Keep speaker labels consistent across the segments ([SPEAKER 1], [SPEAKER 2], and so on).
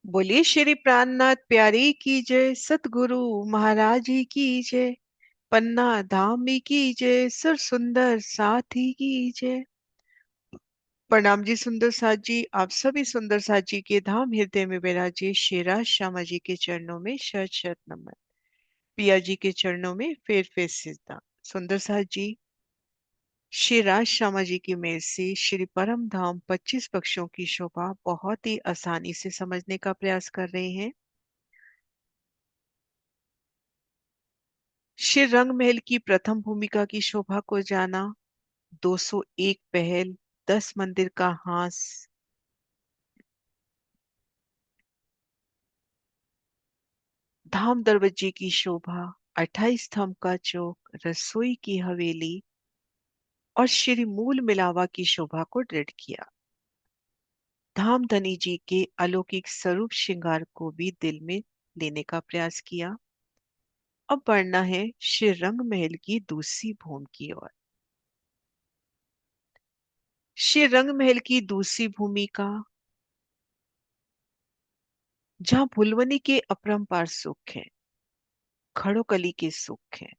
[SPEAKER 1] बोलिए श्री प्राणनाथ प्यारी की जय, सतगुरु महाराज जी की जय। पन्ना धाम की जय, सुर सुंदर साथी की जय। प्रणाम जी सुंदर साथ जी, आप सभी सुंदर साथ जी के धाम हृदय में विराजे शेरा श्यामा जी के चरणों में शत शत नमन। पिया जी के चरणों में फेर फेर सिजदा। सुंदर साथ जी, श्री राज श्यामा जी की मेल से श्री परम धाम 25 पक्षों की शोभा बहुत ही आसानी से समझने का प्रयास कर रहे हैं। श्री रंग महल की प्रथम भूमिका की शोभा को जाना। 201 पहल, 10 मंदिर का हास, धाम दरवाजे की शोभा, 28 स्तंभ का चौक, रसोई की हवेली और श्री मूल मिलावा की शोभा को दृढ़ किया। धाम धनी जी के अलौकिक स्वरूप श्रृंगार को भी दिल में लेने का प्रयास किया। अब बढ़ना है श्री रंग महल की दूसरी भूमि की ओर। श्री रंग महल की दूसरी भूमिका, जहाँ फुलवनी के अपरंपार सुख है, खड़ोकली के सुख है।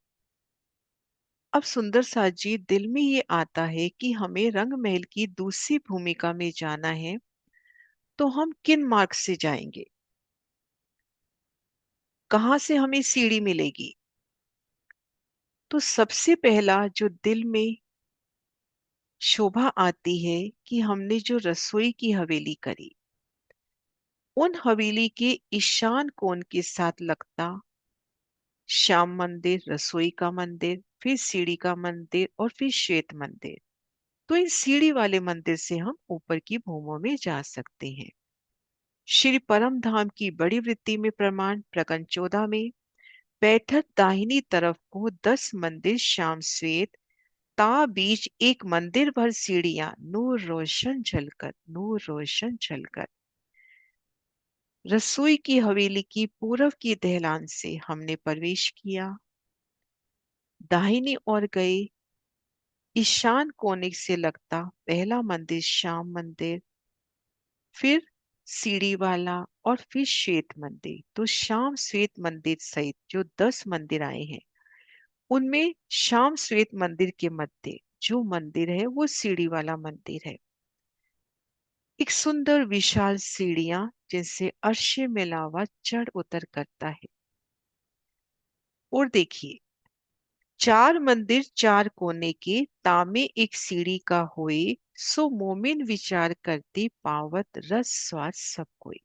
[SPEAKER 1] अब सुंदर साथ जी, दिल में ये आता है कि हमें रंग महल की दूसरी भूमिका में जाना है, तो हम किन मार्ग से जाएंगे, कहाँ से हमें सीढ़ी मिलेगी। तो सबसे पहला जो दिल में शोभा आती है कि हमने जो रसोई की हवेली करी, उन हवेली के ईशान कोण के साथ लगता श्याम मंदिर, रसोई का मंदिर, फिर सीढ़ी का मंदिर और फिर श्वेत मंदिर। तो इन सीढ़ी वाले मंदिर से हम ऊपर की भूमों में जा सकते हैं। श्री परम धाम की बड़ी वृत्ति में प्रमाण प्रकरण 14 में, बैठक दाहिनी तरफ को 10 मंदिर श्याम श्वेत, ता बीच एक मंदिर भर सीढ़ियां, नूर रोशन झलकर। रसोई की हवेली की पूरब की दहलान से हमने प्रवेश किया, दाहिनी ओर गए, ईशान कोने से लगता पहला मंदिर श्याम मंदिर, फिर सीढ़ी वाला और फिर श्वेत मंदिर। तो श्याम श्वेत मंदिर सहित जो 10 मंदिर आए हैं, उनमें श्याम श्वेत मंदिर के मध्य जो मंदिर है वो सीढ़ी वाला मंदिर है। एक सुंदर विशाल सीढ़ियां जिनसे अर्श में लावा चढ़ उतर करता है। और देखिए, 4 मंदिर 4 कोने के, तामे एक सीढ़ी का होए, सो मोमिन विचार करते पावत रस स्वाद सब कोई।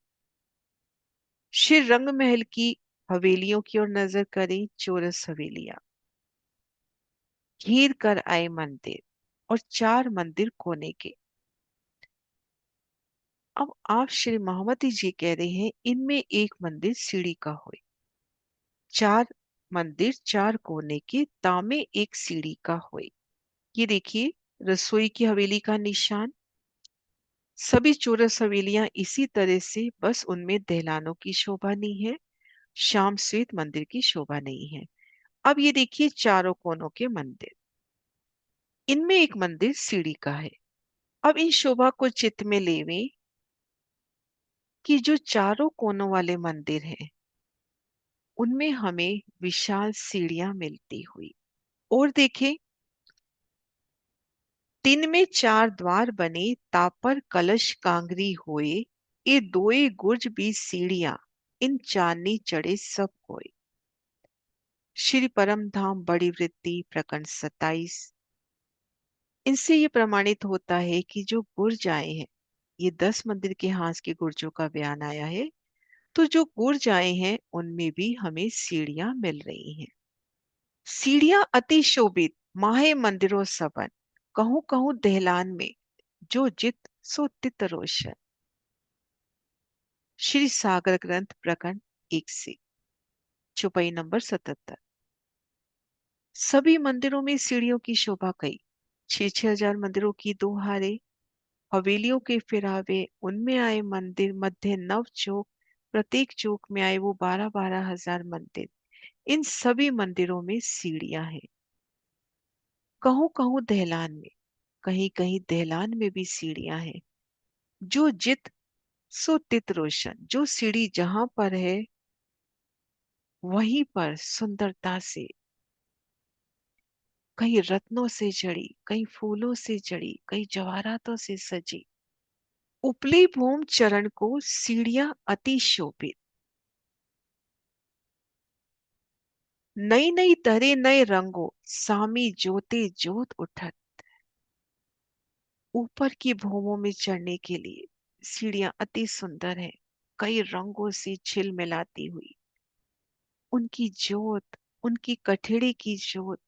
[SPEAKER 1] श्री रंग महल की हवेलियों की ओर नजर करें, चौरस हवेलियां, घेर कर आए मंदिर और 4 मंदिर कोने के। अब आप श्री महामती जी कह रहे हैं इनमें एक मंदिर सीढ़ी का होए, 4 मंदिर 4 कोने के, तामे एक सीढ़ी का होए। ये देखिए, रसोई की हवेली का निशान। सभी चौरस हवेलियां इसी तरह से, बस उनमें दहलानों की शोभा नहीं है, श्याम श्वेत मंदिर की शोभा नहीं है। अब ये देखिए, चारों कोनों के मंदिर, इनमें एक मंदिर सीढ़ी का है। अब इन शोभा को चित्त में लेवे कि जो चारों कोनों वाले मंदिर हैं, उनमें हमें विशाल सीढ़ियां मिलती हुई। और देखें, 3 में 4 द्वार बने, तापर कलश कांगरी होए, ये दोए गुर्ज भी सीढ़ियां, इन चांदनी चढ़े सब कोई। श्री परम धाम बड़ी वृत्ति प्रकरण 27, इनसे ये प्रमाणित होता है कि जो गुर्ज आए हैं, ये 10 मंदिर के हास के गुर्जों का बयान आया है, तो जो गुर्ज आए हैं उनमें भी हमें सीढ़ियां मिल रही हैं। सीढ़ियां अति शोभित माहे मंदिरों सबन, कहूं कहूं दहलान में, जो जित सो तित रोशन। श्री सागर ग्रंथ प्रकरण 1 से चौपाई नंबर 77। सभी मंदिरों में सीढ़ियों की शोभा कई, 6,000 मंदिरों की 2 हारे, हवेलियों के फिरावे, उनमें आए मंदिर, मध्य नव चौक, प्रत्येक चौक में आए वो 12,000 मंदिर। इन सभी मंदिरों में सीढ़ियां हैं। कहूं कहूं दहलान में, कहीं कहीं दहलान में भी सीढ़ियां हैं, जो जित सो तित रोशन, जो सीढ़ी जहां पर है वहीं पर सुंदरता से, कई रत्नों से जड़ी, कई फूलों से जड़ी, कई जवाहरातों से सजी, उपली भूम चरण को सीढ़ियां अति शोभित, नई नई तरह नए रंगों सामी जोते जोत उठत। ऊपर की भूमों में चढ़ने के लिए सीढ़ियां अति सुंदर है, कई रंगों से झिलमिलाती हुई, उनकी जोत, उनकी कठिड़ी की जोत,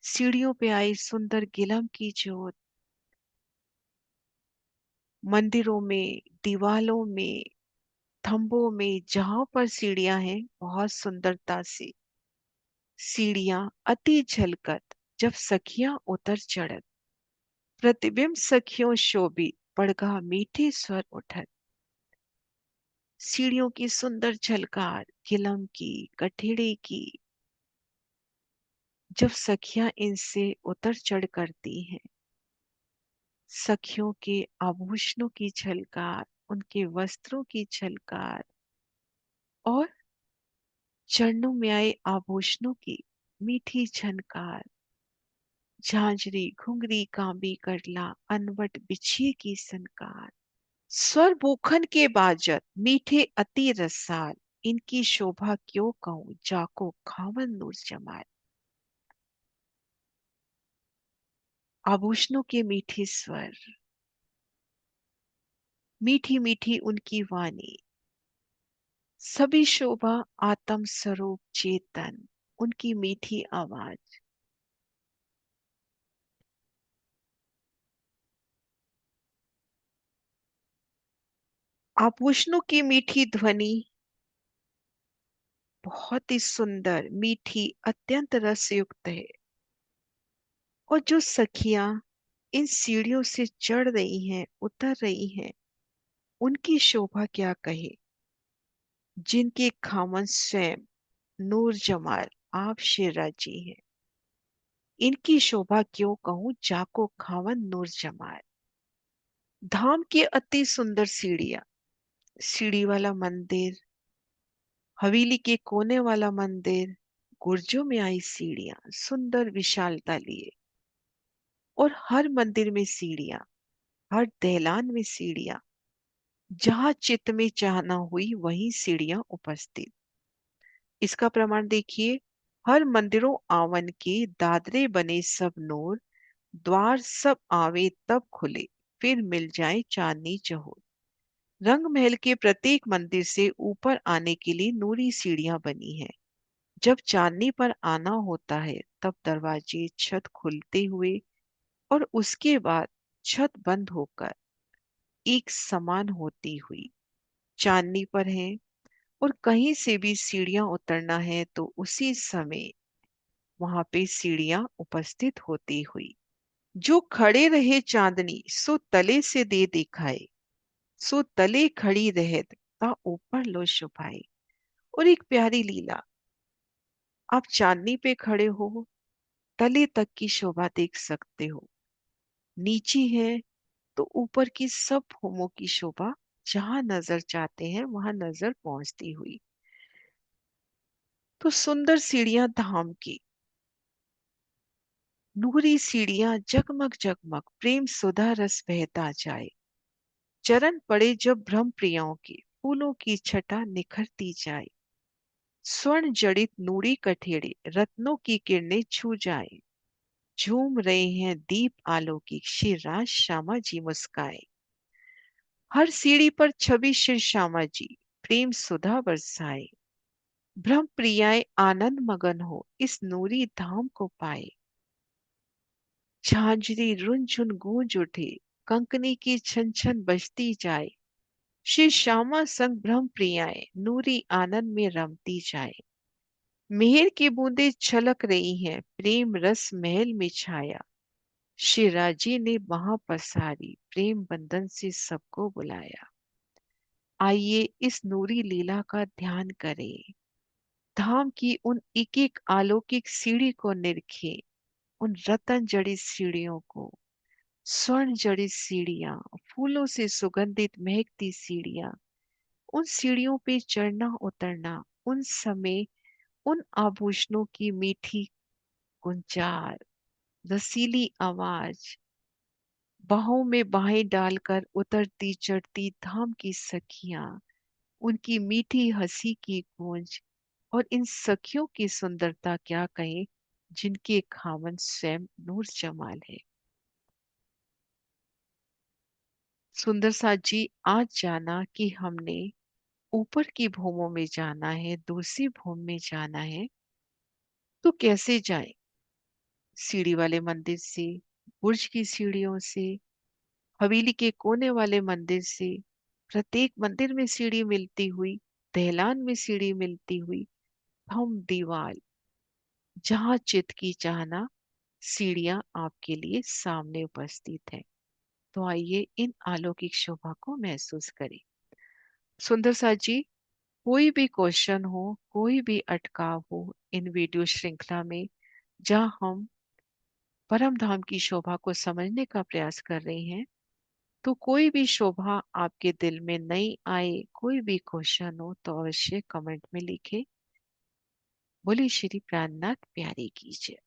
[SPEAKER 1] सीढ़ियों पे आई सुंदर गिलम की जोत, मंदिरों में, दीवालों में, थंबों में, जहां पर सीढ़ियां हैं बहुत सुंदरता से सीढ़ियां अति झलकत, जब सखियां उतर चढ़त, प्रतिबिंब सखियों शोभित, पड़गा मीठे स्वर उठत। सीढ़ियों की सुंदर झलकार, किलम की, कठिड़े की, जब सखियां इनसे उतर चढ़ करती हैं, सखियों के आभूषणों की झलकार, उनके वस्त्रों की झलकार और चरणों में आए आभूषणों की मीठी झनकार, झांझरी घुंघरी कांबी करला, अनवट बिछिए की सनकार, स्वर भूखन के बाजत मीठे अति रसाल, इनकी शोभा क्यों कहूं, जाको खावन नूर जमाल। आभूषणों के मीठे स्वर, मीठी मीठी उनकी वाणी, सभी शोभा आत्म स्वरूप चेतन, उनकी मीठी आवाज, आभूषणों की मीठी ध्वनि, बहुत ही सुंदर, मीठी, अत्यंत रसयुक्त है। और जो सखियां इन सीढ़ियों से चढ़ रही हैं, उतर रही हैं, उनकी शोभा क्या कहे, जिनके खामन स्वयं नूर जमाल आप शेराजी हैं। इनकी शोभा क्यों कहूं, जाको खावन नूर जमाल। धाम की अति सुंदर सीढ़ियां, सीढ़ी वाला मंदिर, हवेली के कोने वाला मंदिर, गुर्जों में आई सीढ़ियां सुंदर विशालता लिए, और हर मंदिर में सीढ़ियां, हर दहलान में सीढ़ियां, जहां चित्त में चाहना हुई वहीं सीढ़ियां उपस्थित। इसका प्रमाण देखिए, हर मंदिरों आवन के दादरे बने सब नूर, द्वार सब आवे तब खुले, फिर मिल जाए चांदनी चहो। रंग महल के प्रत्येक मंदिर से ऊपर आने के लिए नूरी सीढ़ियां बनी है। जब चांदनी पर आना होता है तब दरवाजे छत खुलते हुए और उसके बाद छत बंद होकर एक समान होती हुई चांदनी पर है, और कहीं से भी सीढ़ियां उतरना है तो उसी समय वहां पे सीढ़ियां उपस्थित होती हुई। जो खड़े रहे चांदनी सो तले से दे दिखाए, सो तले खड़ी रहत ता ऊपर लो शुभाए। और एक प्यारी लीला, आप चांदनी पे खड़े हो, तले तक की शोभा देख सकते हो, नीचे है तो ऊपर की सब भूमों की शोभा जहां नजर चाहते हैं वहां नजर पहुंचती हुई। तो सुंदर सीढ़ियां धाम की, नूरी सीढ़ियां जगमग जगमग, प्रेम सुधा रस बहता जाए, चरण पड़े जब ब्रह्म प्रियाओं के, फूलों की छटा निखरती जाए, स्वर्ण जड़ित नूरी कठेड़े रत्नों की किरणें छू जाए, झूम रहे हैं दीप आलोकिक, श्री राज श्यामा जी मुस्काए। हर सीढ़ी पर छवि श्री श्यामा जी, प्रेम सुधा बरसाए, ब्रह्म प्रियाएं आनंद मगन हो इस नूरी धाम को पाए। झांझरी रुनझुन गूंज उठे, कंकनी की छन छन बजती जाए, श्री श्यामा संग ब्रह्म प्रियाएं नूरी आनंद में रमती जाए। मेहर की बूंदें छलक रही हैं, प्रेम रस महल में छाया, श्री राजी ने वहां पसारी, प्रेम बंधन से सबको बुलाया। आइए इस नूरी लीला का ध्यान करें, धाम की उन एक एक अलौकिक सीढ़ी को निरखें, उन रतन जड़ी सीढ़ियों को, स्वर्ण जड़ित सीढ़ियां, फूलों से सुगंधित महकती सीढ़ियां, उन सीढ़ियों पे चढ़ना उतरना, उन समय उन आभूषणों की मीठी गुंजार, रसीली आवाज, बाहों में बाहें डालकर उतरती चढ़ती धाम की सखियां, उनकी मीठी हंसी की गूंज, और इन सखियों की सुंदरता क्या कहें, जिनके खामन स्वयं नूर जमाल है। सुंदर साथ जी, आज जाना कि हमने ऊपर की भूमों में जाना है, दूसरी भूमि में जाना है, तो कैसे जाए? सीढ़ी वाले मंदिर से, बुर्ज की सीढ़ियों से, हवेली के कोने वाले मंदिर से, प्रत्येक मंदिर में सीढ़ी मिलती हुई, दहलान में सीढ़ी मिलती हुई, हम दीवाल, जहां चित की चाहना, सीढ़ियां आपके लिए सामने उपस्थित है। तो आइए इन अलौकिक शोभा को महसूस करें। सुंदर सा जी, कोई भी क्वेश्चन हो, कोई भी अटकाव हो इन वीडियो श्रृंखला में, जहां हम परम धाम की शोभा को समझने का प्रयास कर रहे हैं, तो कोई भी शोभा आपके दिल में नहीं आए, कोई भी क्वेश्चन हो, तो अवश्य कमेंट में लिखे। बोली श्री प्राणनाथ प्यारी कीजिए।